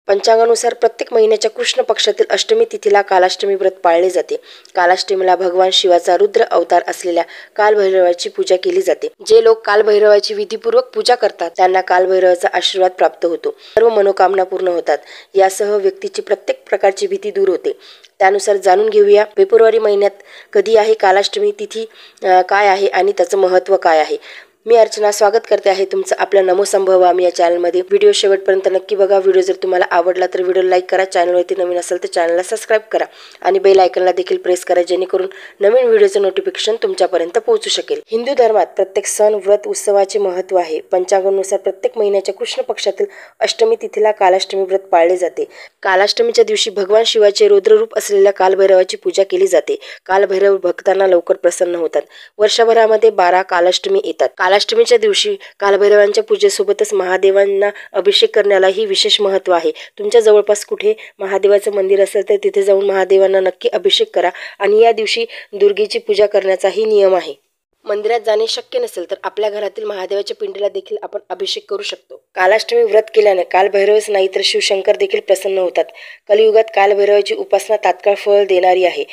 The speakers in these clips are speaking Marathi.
पंचांगानुसार प्रत्येक महिन्याच्या कृष्ण पक्षातील अष्टमी तिथीला कालाष्टमी व्रत पाळले जाते. कालाष्टमीला भगवान शिवाचा रुद्र अवतार असलेल्या कालभैरवाची पूजा केली जाते. जे लोक कालभैरवाची विधीपूर्वक पूजा करतात त्यांना कालभैरवाचा आशीर्वाद प्राप्त होतो. सर्व मनोकामना पूर्ण होतात. यासह व्यक्तीची प्रत्येक प्रकारची भीती दूर होते. त्यानुसार जाणून घेऊया फेब्रुवारी महिन्यात कधी आहे कालाष्टमी, तिथी काय आहे आणि त्याचं महत्त्व काय आहे. मी अर्चना स्वागत करते आहे तुमचं आपल्या नमो संभवामी या चॅनलमध्ये. व्हिडिओ शेवटपर्यंत नक्की बघा. व्हिडिओ जर तुम्हाला आवडला तर व्हिडिओ लाईक करा. चॅनलवरती नवीन असेल तर चॅनलला सबस्क्राईब करा आणि बेल आयकॉनला देखील प्रेस करा, जेणेकरून नवीन व्हिडिओचं नोटिफिकेशन तुमच्यापर्यंत पोहोचू शकेल. हिंदू धर्मात प्रत्येक सण, व्रत, उत्सवाचे महत्त्व आहे. पंचांगानुसार प्रत्येक महिन्याच्या कृष्ण पक्षातील अष्टमी तिथीला कालाष्टमी व्रत पाळले जाते. कालाष्टमीच्या दिवशी भगवान शिवाचे रुद्ररूप असलेल्या कालभैरवाची पूजा केली जाते. कालभैरव भक्तांना लवकर प्रसन्न होतात. वर्षभरामध्ये 12 कालाष्टमी येतात. कालाष्टमीच्या दिवशी कालभैरवांच्या पूजेसोबतच महादेवांना अभिषेक करण्यालाही विशेष महत्त्व आहे. तुमच्या जवळपास कुठे महादेवाचं मंदिर असेल तर तिथे जाऊन महादेवांना नक्की अभिषेक करा आणि या दिवशी दुर्गेची पूजा करण्याचाही नियम आहे. मंदिरात जाणे शक्य नसेल तर आपल्या घरातील महादेवाच्या पिंडीला देखील आपण अभिषेक करू शकतो. कालाष्टमी व्रत केल्याने कालभैरवच नाही तर शिवशंकर देखील प्रसन्न होतात. कलियुगात कालभैरवाची उपासना तात्काळ फळ देणारी आहे.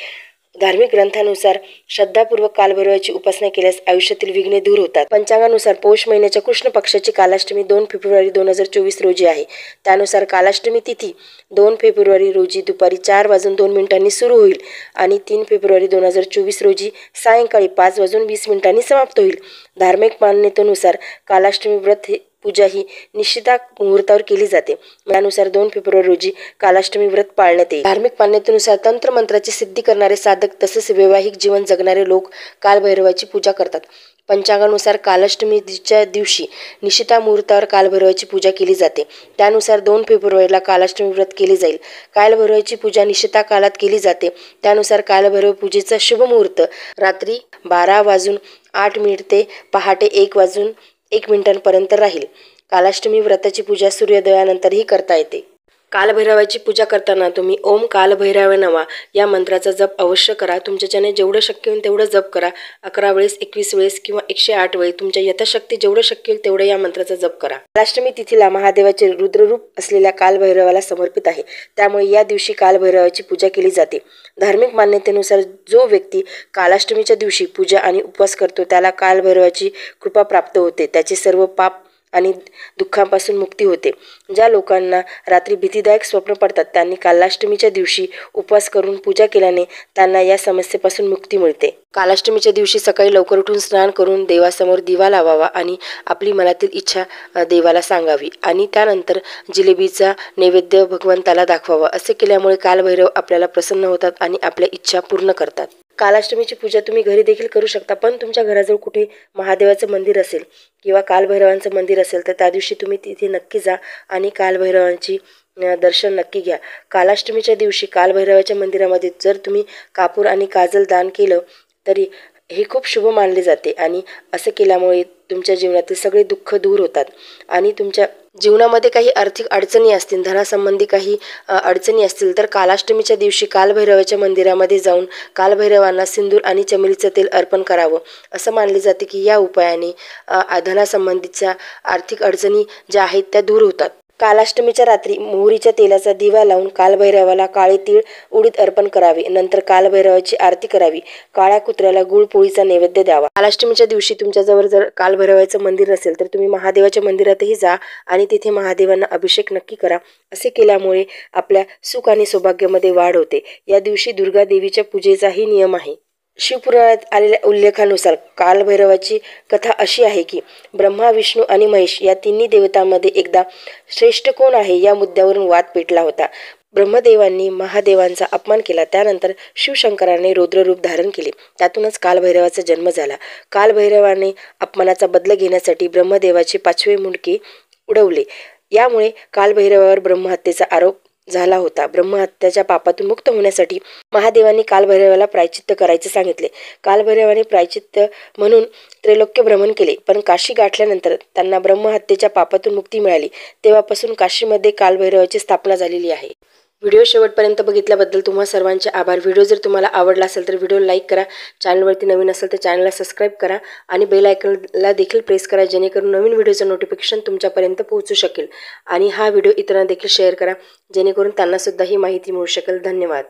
धार्मिक ग्रंथानुसार श्रद्धापूर्वक कालभैरवाची उपासना केल्यास आयुष्यातील विघ्ने दूर होतात. पंचांगानुसार पौष महिन्याच्या कृष्ण पक्षाची कालाष्टमी 2 फेब्रुवारी 2024 रोजी आहे. त्यानुसार कालाष्टमी तिथी 2 फेब्रुवारी रोजी दुपारी 4:02 सुरू होईल आणि 3 फेब्रुवारी 2024 रोजी सायंकाळी 5:20 समाप्त होईल. धार्मिक मान्यतेनुसार कालाष्टमी व्रत पूजा ही निश्चित मुहूर्तावर केली जाते. त्यानुसार 2 फेब्रुवारी रोजी कालाष्टमी व्रत पाळण्यात येईल. धार्मिक मान्यतेनुसार तंत्र मंत्राची सिद्धी करणारे साधक तसेच वैवाहिक जीवन जगणारे लोक कालभैरवाची पूजा करतात. पंचांगानुसार कालाष्टमीच्या दिवशी निशित मुहूर्तावर कालभैरवाची पूजा केली जाते. त्यानुसार 2 फेब्रुवारीला कालाष्टमी व्रत केले जाईल. कालभैरवाची पूजा निशित कालात केली जाते. त्यानुसार कालभैरव पूजेचा शुभ मुहूर्त रात्री 12:08 ते पहाटे 1:01 राहील. कालाष्टमी व्रताची पूजा सूर्योदयानंतरही करता येते. कालभैरवाची पूजा करताना तुम्ही ओम कालभैरवाय नमः या मंत्राचा जप अवश्य करा. तुमच्याच्याने जेवढं शक्य होईल तेवढं जप करा. 11 वेळेस, 21 वेळेस किंवा 108 वेळी तुमच्या यथाशक्ती जेवढं शक्य होईल तेवढं या मंत्राचा जप करा. कालाष्टमी तिथीला महादेवाचे रुद्ररूप असलेल्या कालभैरवाला समर्पित आहे. त्यामुळे या दिवशी कालभैरवाची पूजा केली जाते. धार्मिक मान्यतेनुसार जो व्यक्ती कालाष्टमीच्या दिवशी पूजा आणि उपवास करतो त्याला कालभैरवाची कृपा प्राप्त होते. त्याचे सर्व पाप आणि दुःखांपासून मुक्ती होते. ज्या लोकांना रात्री भीतीदायक स्वप्न पडतात त्यांनी कालाष्टमीच्या दिवशी उपवास करून पूजा केल्याने त्यांना या समस्येपासून मुक्ती मिळते. कालाष्टमीच्या दिवशी सकाळी लवकर उठून स्नान करून देवासमोर दिवा लावावा आणि आपली मनातील इच्छा देवाला सांगावी आणि त्यानंतर जिलेबीचा नैवेद्य भगवंताला दाखवावा. असे केल्यामुळे कालभैरव आपल्याला प्रसन्न होतात आणि आपल्या इच्छा पूर्ण करतात. कालाष्टमीची पूजा तुम्ही घरी देखील करू शकता, पण तुमच्या घराजवळ कुठे महादेवाचं मंदिर असेल किंवा कालभैरवांचं मंदिर असेल तर त्या दिवशी तुम्ही तिथे नक्की जा आणि कालभैरवांची दर्शन नक्की घ्या. कालाष्टमीच्या दिवशी कालभैरवाच्या मंदिरामध्ये जर तुम्ही कापूर आणि काजल दान केलं तरी हे खूप शुभ मानले जाते आणि असे केल्यामुळे तुमच्या जीवनातील सगळे दुःख दूर होतात आणि तुमच्या जीवनामध्ये काही आर्थिक अडचणी असतील, धनासंबंधी काही अडचणी असतील तर कालाष्टमीच्या दिवशी कालभैरवाच्या मंदिरामध्ये जाऊन कालभैरवांना सिंदूर आणि चमेलीचं तेल अर्पण करावं. असं मानले जाते की या उपायाने धनासंबंधीच्या आर्थिक अडचणी ज्या आहेत त्या दूर होतात. कालाष्टमीच्या रात्री मोहरीच्या तेलाचा दिवा लावून कालभैरवाला काळे तीळ, उडीद अर्पण करावे. नंतर कालभैरवाची आरती करावी. काळ्या कुत्र्याला गुळ पोळीचा नैवेद्य द्यावा. कालाष्टमीच्या दिवशी तुमच्याजवळ जर कालभैरवाचं मंदिर नसेल तर तुम्ही महादेवाच्या मंदिरातही जा आणि तिथे महादेवांना अभिषेक नक्की करा. असे केल्यामुळे आपल्या सुख आणि सौभाग्यामध्ये वाढ होते. या दिवशी दुर्गा देवीच्या पूजेचाही नियम आहे. शिवपुराणात आलेल्या उल्लेखानुसार कालभैरवाची कथा अशी आहे की ब्रह्मा, विष्णू आणि महेश या तिन्ही देवतांमध्ये एकदा श्रेष्ठ कोण आहे या मुद्द्यावरून वाद पेटला होता. ब्रह्मदेवांनी महादेवांचा अपमान केला. त्यानंतर शिवशंकराने रुद्ररूप धारण केले. त्यातूनच कालभैरवाचा जन्म झाला. कालभैरवाने अपमानाचा बदला घेण्यासाठी ब्रह्मदेवाचे 5वे मुंडके उडवले. यामुळे कालभैरवावर ब्रह्महत्येचा आरोप झाला होता. ब्रह्महत्याच्या पापातून मुक्त होण्यासाठी महादेवांनी कालभैरवाला प्रायचित्त करायचे सांगितले. कालभैरवाने प्रायचित्त म्हणून त्रैलोक्य भ्रमण केले, पण काशी गाठल्यानंतर त्यांना ब्रह्महत्येच्या पापातून मुक्ती मिळाली. तेव्हापासून काशीमध्ये कालभैरवाची स्थापना झालेली आहे. व्हिडिओ शेवटपर्यंत बघितल्याबद्दल तुम्हा सर्वांचे आभार. व्हिडिओ जर तुम्हाला आवडला असेल तर व्हिडिओ लाईक करा. चॅनलवरती नवीन असेल तर चॅनलला सबस्क्राईब करा आणि बेल आयकॉनला देखील प्रेस करा, जेणेकरून नवीन व्हिडिओचं नोटिफिकेशन तुमच्यापर्यंत पोहोचू शकेल. आणि हा व्हिडिओ इतरांना देखील शेअर करा, जेणेकरून त्यांनासुद्धा ही माहिती मिळू शकेल. धन्यवाद.